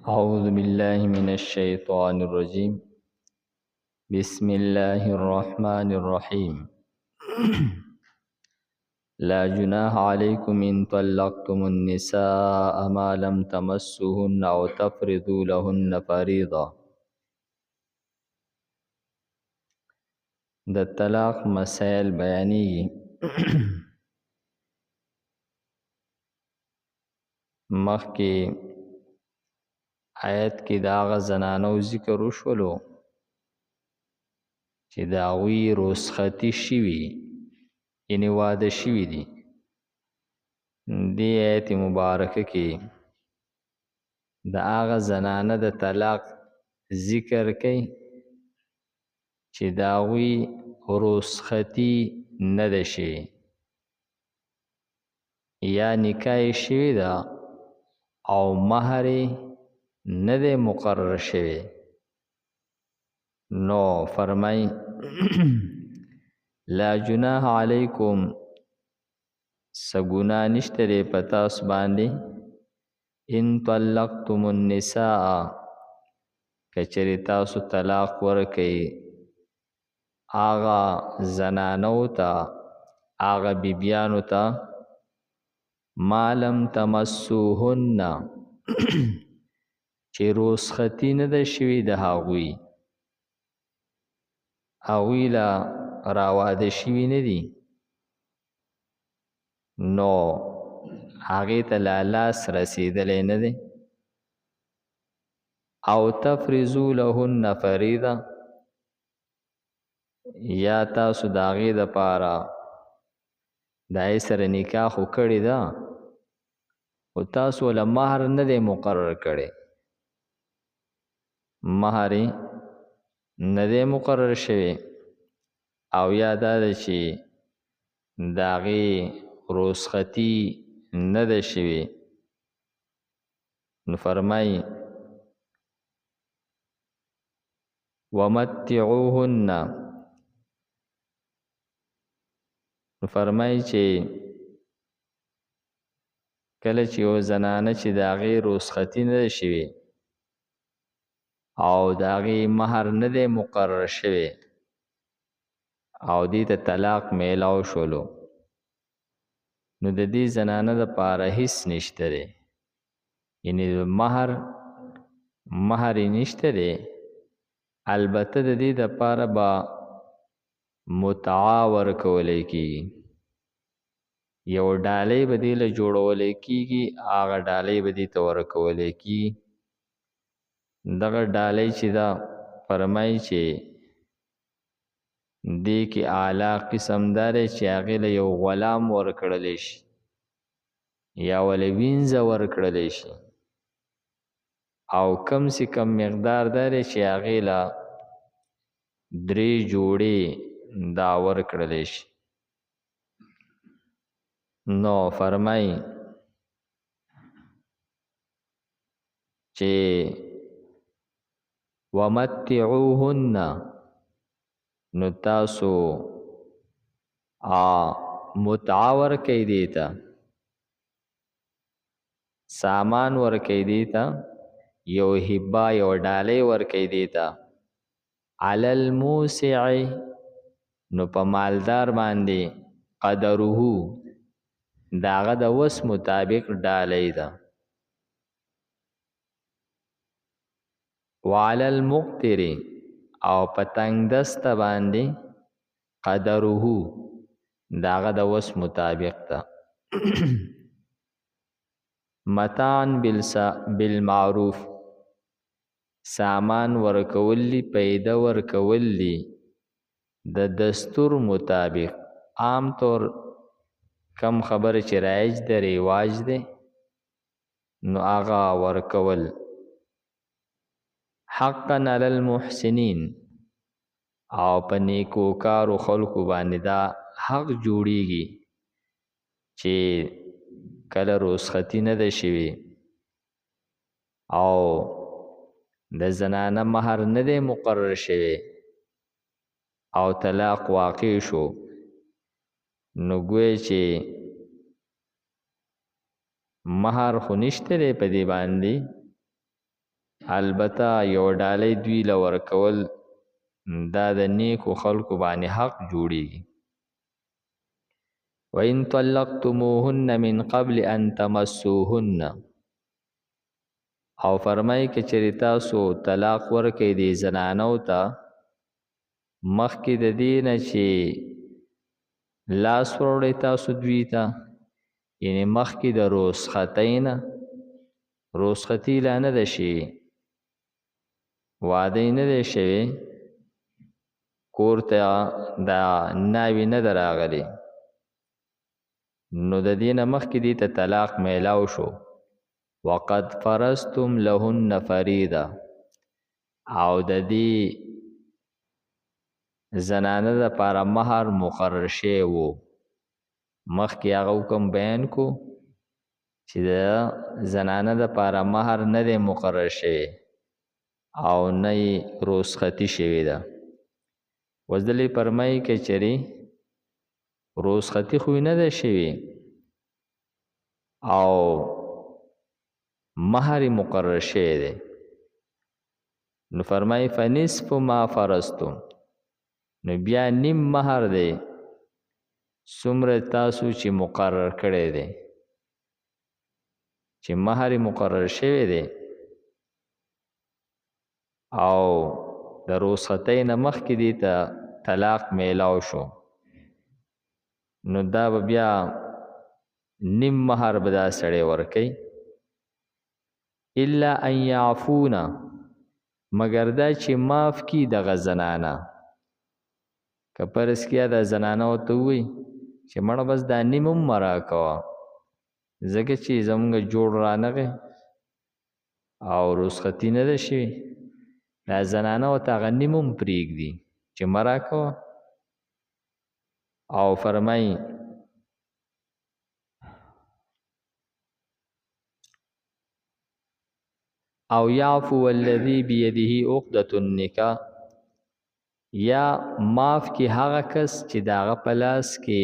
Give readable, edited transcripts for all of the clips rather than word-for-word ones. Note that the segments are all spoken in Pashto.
أعوذ بالله من الشيطان الرجيم. بسم الله الرحمن الرحيم. لا جناح عليكم إن طلقتم النساء ما لم تمسوهن أو تفرضوا لهن فريضة. د طلاق مسائل بیانېږي. مخکې آیت کې د هغه زنانو ذکر وشولو چې د هغوی رخصتي شوي، یعنې واده شوي دي. دې آیت مبارکه کې د هغه زنانه د طلاق ذکر کوي چې د هغوی رخصتي نه ده شوې، یا نکاح یې شوې ده او مهر یې نه دی مقرر شوی. نو فرمای لا جناح علیکم، سګنا نشته دی په تاسو باندې، ان طلقتم النساء، کچری تاسو طلاق ورکئ آغا زنانو ته، آغا بیبیانو ته، ما لم تمسوهن، چې رخصتي نه ده شوې د هغوی، هغوی لا راواده شوي نه دي، نو هغې ته لا لاس رسېدلی نه دی. او تفرضوا لهن فریضه، یا تاسو د هغې دپاره د هغې سره نکاح خو کړې ده خو تاسو له مهر نه دی مقرر کړی، مهر نه دی مقرر شوی، او یا دا ده چې د هغې رخصتي نه ده شوې. نو فرمایي ومتعوهن، نو فرمایي چې کله چې یو زنانه چې د هغې رخصتي نه ده شوې او د هغې مهر نه دی مقرر شوی او دې ته طلاق میلاو شولو، نو د دې زنانه دپاره هیڅ نشته دی، یعنې مهر یې نشته دی. البته د دې دپاره به متعه ورکولی کېږي، یو ډالۍ به دې له جوړولی کېږي، هغه ډالۍ به دې ته ورکولی کېږي. دغه ډالۍ چې ده فرمایي چې دې کې اعلی قسم دا دی چې هغې له یو غلام ورکړلی شي یا ولې وینځه ورکړلی شي، او کم سے کم مقدار دا دی چې هغې له 3 جوړې دا ورکړلی شي. نو فرمایي چې ومتعوهن، نو تاسو متعه ورکئ دې ته، سامان ورکئ دې ته، یو هبه یو ډالۍ ورکئ دې ته. علی الموسع، نو په مالدار باندې، قدره، د هغه د وس مطابق ډالۍ ده. وعلی المقتر، او په تنګ دسته باندې، قدره، د هغه د وس مطابق ده. متاعن بالمعروف، سامان ورکولی، پیدا ورکولی د دستور مطابق، عام طور کم خبره چې رایج ده، رواج ده، نو هغه ورکول. حقا علی المحسنین، او په نیکوکارو خلکو باندې دا حق جوړیږي چې کله رخصتي نه ده شوې او د زنانه مهر نه دی مقرر شوی او طلاق واقع شو، نو ګویا چې مهر خو نشته دی په دې باندې، البته یو ډالۍ دوی له ورکول دا د نیکو خلکو باندې حق جوړیږي. وَإِن طَلَّقْتُمُوهُنَّ مِن قَبْلِ أَن تَمَسُّوهُنَّ، او فرمای که چېرې تاسو طلاق ورکړئ دې زنانو ته مخکې د دې نه چې لاس وروړئ تاسو دوی ته، یعنې مخکې د رخصتۍ نه. رخصتي لا نه ده شوې، واده یې نه دی شوی، کور ته دا ناوې نه ده راغلې، نو د دې نه مخکې دې ته طلاق میلاو شو. وقد فرضتم لهن فریضه، او د دې زنانه دپاره مهر مقرر شوی و. مخکې هغه حکم بیان کو چې د زنانه دپاره مهر نه دی مقرر شوی او نه یې رخصتي شوې ده. اوس دلې فرمایي که چېرې رخصتي خو یې نه ده شوې او مهر مقرر شوی دی، نو فرمایي فنصف ما فرضتم، نو بیا نیم مهر دی څومره تاسو چې مقرر کړی دی، چې مهر مقرر شوی دی او د رخصتۍ نه مخکې دې ته طلاق میلاو شو، نو دا به بیا نیم مهر به دا سړی ورکوي. الا ان یعفونا، مگر دا چې معاف کی دغه زنانه. که فرض کیا دا زنانه ورته ووایي چې مړه بس دا نیم هم مه راکوه ځکه چې زمونږ جوړ رانغی او رخصتي نه ده شوې، دا زنانه ورته هغه نیم هم پرېږدي چې مه راکوه. او فرمایي او یعفو الذی بیده عقدة النکاح، یا معاف کی هغه کس چې د هغه په لاس کې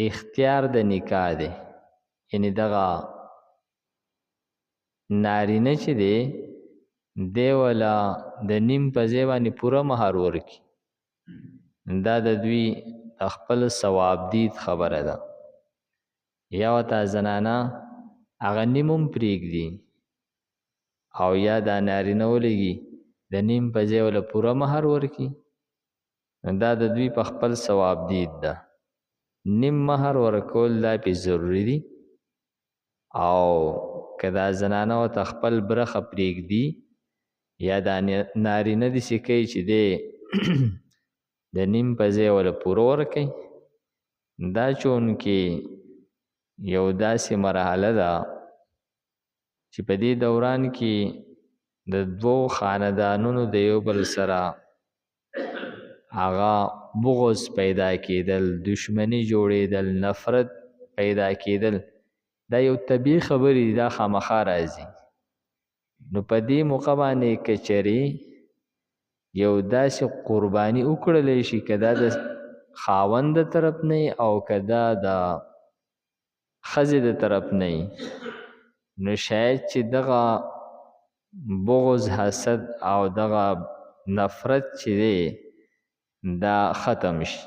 اختیار د نکاح دی، یعنې دغه نارینه چې دی دی ولا د نیم په ځای باندې پوره مهر ورکړي. دا د دوی خپل ثواب دید خبره ده. یا ورته زنانه هغه نیم هم پرېږدي او یا دا نارینه ولګي د نیم په ځای ولا پوره مهر ورکړي، دا د دوی په خپل ثواب دید ده. نیم مهر ورکول دا پې ضروري دي، او که دا زنانه ورته خپل برخه پرېږدي یا دا نارینه داسې کوي چې دی د نیم په ځای ولا پوره ورکوي، دا چونکې یو داسې مرحله ده چې په دې دوران کې د دوو خاندانونو د یو بل سره هغه بغض پیدا کېدل، دشمني جوړېدل، نفرت پیدا کېدل، دا یو طبیعي خبرې دي، دا خامخا راځي. نو په دې موقع باندې که چېرې یو داسې قرباني وکړلی شي، که دا د خاوند د طرف نه او که دا د ښځې د طرف نه، نو شاید چې دغه بغض، حسد او دغه نفرت چې دی دا ختم شي.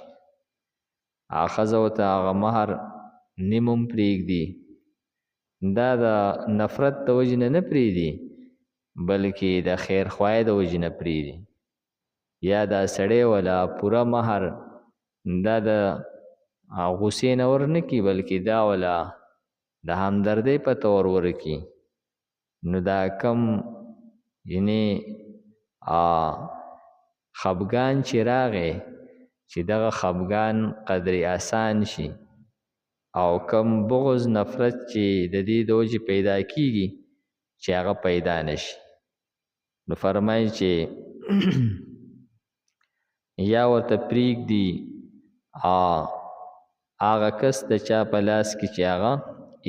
هغه ښځه ورته هغه مهر نیم هم پرېږدي، دا د نفرت د وجې نه پرېږدي بلکې د خیرخواهۍ د وجې نه پرېږدي. یا دا سړی ولا پوره مهر دا د غصې نه ورنکړي بلکې دا ولا د همدردۍ په طور ورکړي. نو دا کم یعنې خفګان چې راغی چې دغه خفګان قدرې آسان شي، او کم بغض نفرت چې د دې د وجې پیدا کیږي چې هغه پیدا نشي. نو فرمایي چې یا ورته پرېږدي هغه کس د چا په لاس کې چې هغه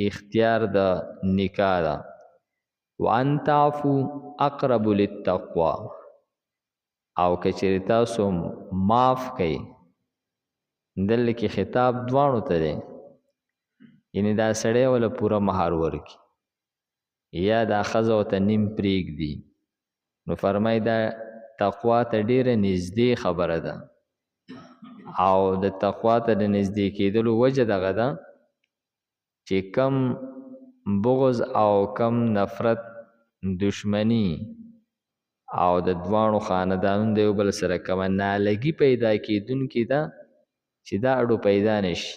اختیار د نکاح ده. وان تعفو اقرب للتقوی، او که چېرې تاسو معاف کوئ، دلته کې خطاب دواړو ته دی، یعنې دا سړی ولا پوره مهر ورکړي یا دا ښځه ورته نیم پرېږدي، نو فرمای دا تقوا ته ډیره نږدې خبره ده او د تقوا ته د نږدې کېدلو وجه دغه ده چې کم بغض او کم نفرت دشمنی او د دوانو خاندانونو د یو بل سره کومه نالګي پیدا کېدونکې ده چې دا اړو پیدا نشي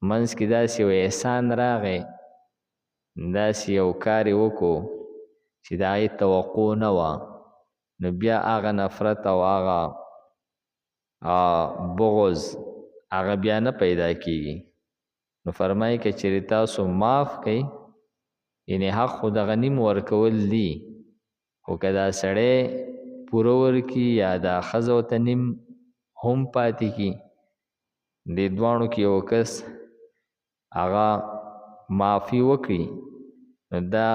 منځ کې داسې یو احسان راغی داسې یو کار یې وکړو چې د هغې توقع نه وه نو بیا هغه نفرت او هغه بغض هغه بیا نه پیدا کېږي نو فرمایي که چېرې تاسو معاف کوئ یعنې حق خو دغه نیم ورکول دي خو که دا سړی پوره ورکي یا دا ښځه ورته نیم هم پاتې کي دې دواړو کې یو کس هغه معافي وکړي نو دا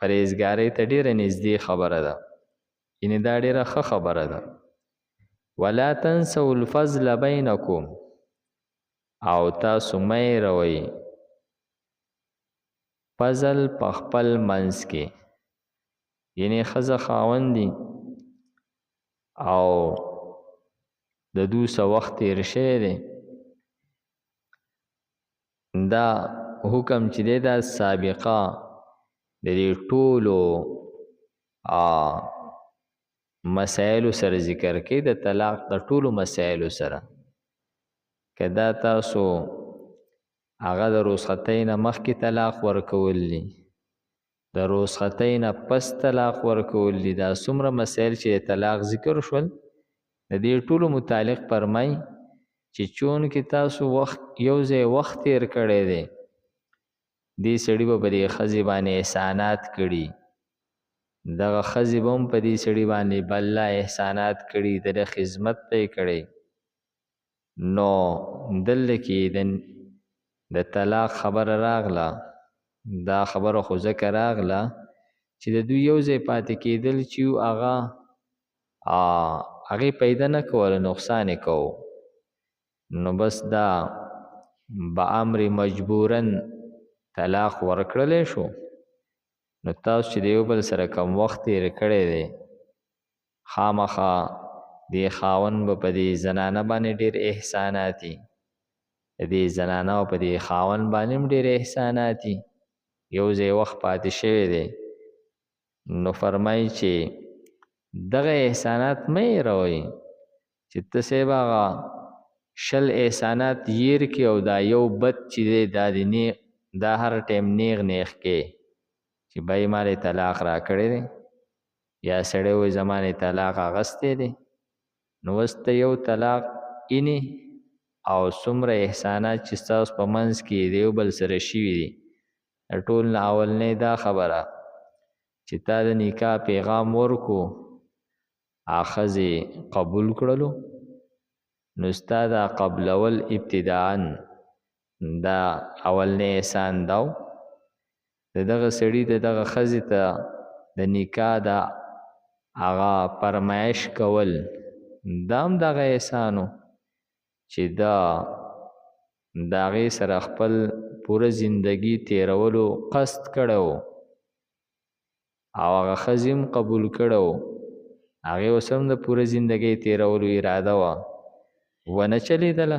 پرهیزګارۍ ته ډېره نږدې خبره ده یعنې دا ډېره ښه خبره ده ولا تنسوا الفضل بینکم او تاسو مه هېروئ فضل په خپل منځ کې یعنی ښځه خاوند دي او د دوی څه وخت تېر شوی دی دا حکم چې دی دا سابقه د دې ټولو مسایلو سره ذکر کوي د طلاق د ټولو مسایلو سره که دا تاسو هغه د رخصتۍ نه مخکې طلاق ورکول دي د رخصتۍ نه پس طلاق ورکول دي دا څومره مسایل چې د طلاق ذکر شول د دې ټولو متعلق فرمای چې چون کې تاسو وخت یو ځای وخت تیر کړی دی دې سړي به په دې ښځې باندې احسانات کړي دغه ښځې به هم په دې سړي باندې بله احسانات کړي د ده خدمت به یې کړی نو دلته کې د طلاق خبره راغله دا خبره خو ځکه راغله چې د دوی یو ځای پاتې کېدل چې هغه هغې پیدا نه کوله نقصان یې کوو نو بس دا به امر مجبورن طلاق ورکړلی شو نو تاسو چې د یو بل سره کم وخت تېر کړی دی خامخا دې خاوند به په دې زنانه باندې ډېر احسانات دي د دې زنانه او په دې خاوند باندې هم ډېر احسانات دي یو ځای وخت پاتې شوی دی نو فرمایي چې دغه احسانات مه هېروئ چې ته صاحب هغه شل احسانات هېر کړي او دا یو بد چې دی دا هر ټایم نیغ کې چې بای ما دې طلاق راکړی دی یا سړی وایي زما دې طلاق اخیستی دی نو اوس ته یو طلاق اینې او څومره احسانات چې ستاسو په منځ کې د یو بل سره شوي دي د ټول نه اولنۍ دا خبره چې تا د نکاح پیغام ورکو ښځې قبول کړلو نو ستا دا قبلول ابتداءً دا اولنۍ احسان داو د دغه سړي د دغه ښځې ته د نکاح د هغه فرمایش کول دا هم دغه احسانو چې دا د هغې سره خپل پوره زندگی تیرولو قصد کړی و او هغه ښځې هم قبول کړی و هغې اوس هم د پوره زندګۍ تیرولو اراده وه ونه چلیدله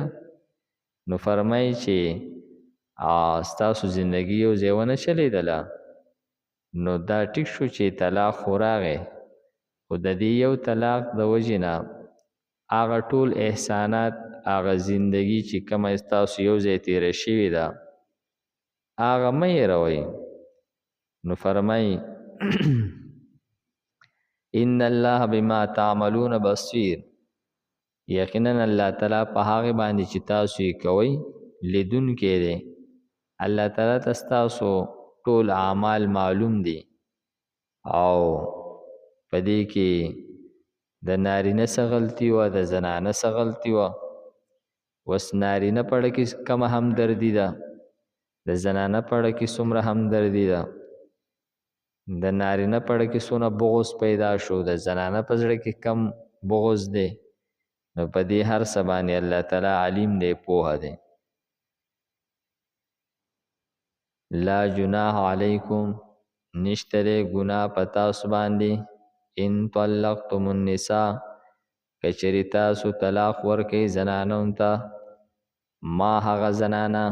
نو فرمایي چې ستاسو زندگی یو ځای ونه چلیدله نو دا ټیک شو چې طلاق خو راغی خو د دې یو طلاق د وجې نه هغه ټول احسانات هغه زندگی چې کومه ستاسو یو ځای تیره شوې ده هغه مه هېروئ نو فرمایي ان الله بما تعملون بصیر یقینا الله تعالی په هغه باندې چې تاسو یې کوئ لیدونکی دی الله تعالی ته ستاسو ټول اعمال معلوم دي او په دې کې د نارینه څه غلطي وه د زنانه څه غلطي وه اوس نارینه په اړه کې کومه همدردي ده د زنانه په اړه کې څومره همدردي ده د نارینه په اړه کې څونه بغض پیدا شو د زنانه په زړه کې کم بغض دی نو په دې هر څه باندې الله تعالی علیم دی پوهه دی لا جناح علیکم نشته دی ګناه په تاسو باندې ان طلقتم النساء کچری تاسو طلاق ورکئ زنانو ته ما هغه زنانه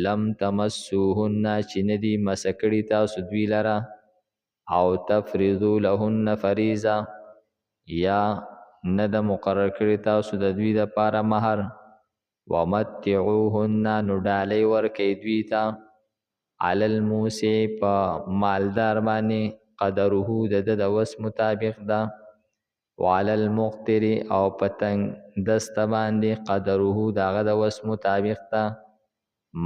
لم تمسوهن چې ندي مسه کړي تاسو دوی لره او تفرضو لهن فریضه یا نه د مقرر کړي تاسو د دوی دپاره مهر ومتعوهن نو ډالۍ ورکئ دوی ته علی الموسع په مالدار باندې قدره د ده د وس مطابق ده وعلى المقتر او پتنګ دسته باندې قدره داغه د وس مطابق ته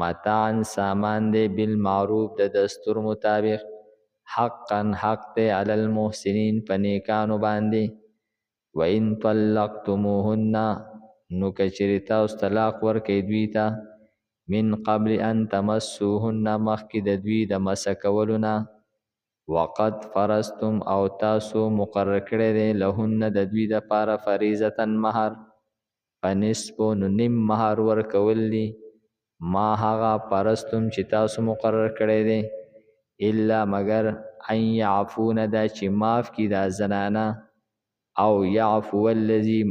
متاعن سامان دی بالمعروف د دستور مطابق حقا حق دی علی المحسنین پنیکانو باندې وان طلقتموهن نو کچری تاسو طلاق ورکئ دوی ته من قبل ان تمسوهن مخکې د دوی د مسه کولو نه وقد فرضتم او تاسو مقرر کړی دی لهن د دوی دپاره فریضة مهر فنصفو نو نیم مهر ورکول دي ما هغه فرضتم چې تاسو مقرر کړی دی الا مگر ان یعفون دا چې معاف کی دا زنانه او یعفو الذی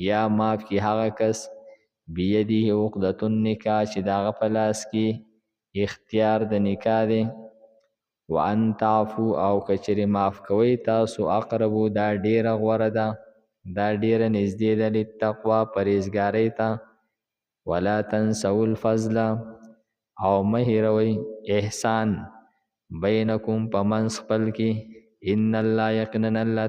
یا معاف کی هغه کس بیده عقدة النکاح چې داغه په لاس کې اختیار د نکاح دی وان تعفو او کچری معاف کوي تاسو اقربو دا ډیره غوره ده دا ډیره نږدې ده للتقوا پرهیزګارۍ ته ولا تنسوا الفضل او مه هیروئ احسان بینکم په منځ خپل کې ان الله یقینا الله